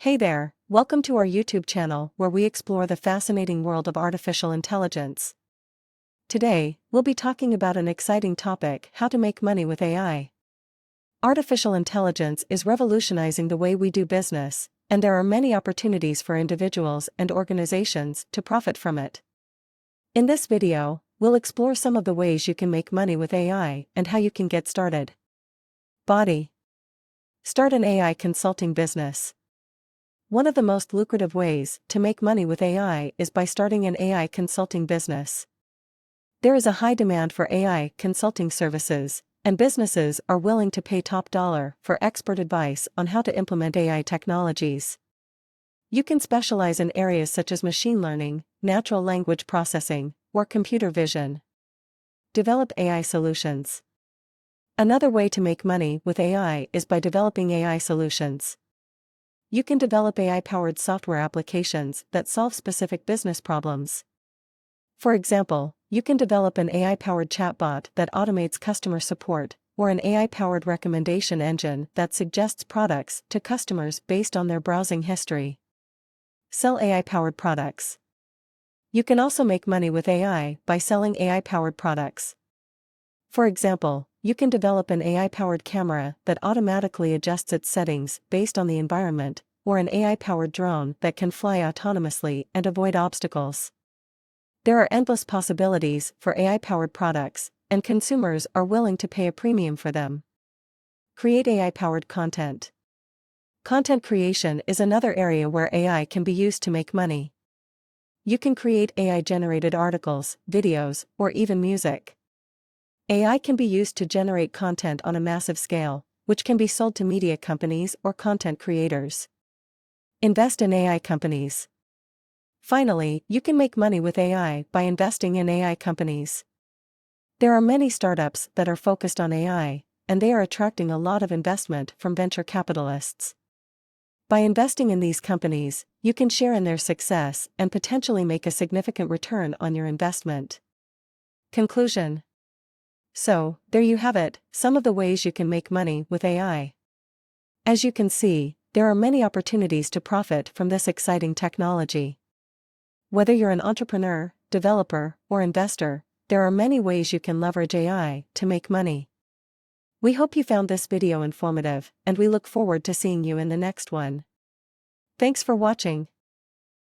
Hey there, welcome to our YouTube channel where we explore the fascinating world of artificial intelligence. Today, we'll be talking about an exciting topic: how to make money with AI. Artificial intelligence is revolutionizing the way we do business, and there are many opportunities for individuals and organizations to profit from it. In this video, we'll explore some of the ways you can make money with AI and how you can get started. Body. Start an AI consulting business. One of the most lucrative ways to make money with AI is by starting an AI consulting business. There is a high demand for AI consulting services, and businesses are willing to pay top dollar for expert advice on how to implement AI technologies. You can specialize in areas such as machine learning, natural language processing, or computer vision. Develop AI solutions. Another way to make money with AI is by developing AI solutions. You can develop AI-powered software applications that solve specific business problems. For example, you can develop an AI-powered chatbot that automates customer support, or an AI-powered recommendation engine that suggests products to customers based on their browsing history. Sell AI-powered products. You can also make money with AI by selling AI-powered products. For example, you can develop an AI-powered camera that automatically adjusts its settings based on the environment, or an AI-powered drone that can fly autonomously and avoid obstacles. There are endless possibilities for AI-powered products, and consumers are willing to pay a premium for them. Create AI-powered content. Content creation is another area where AI can be used to make money. You can create AI-generated articles, videos, or even music. AI can be used to generate content on a massive scale, which can be sold to media companies or content creators. Invest in AI companies. Finally, you can make money with AI by investing in AI companies. There are many startups that are focused on AI, and they are attracting a lot of investment from venture capitalists. By investing in these companies, you can share in their success and potentially make a significant return on your investment. Conclusion. So, there you have it, some of the ways you can make money with AI. As you can see, there are many opportunities to profit from this exciting technology. Whether you're an entrepreneur, developer, or investor, there are many ways you can leverage AI to make money. We hope you found this video informative, and we look forward to seeing you in the next one. Thanks for watching.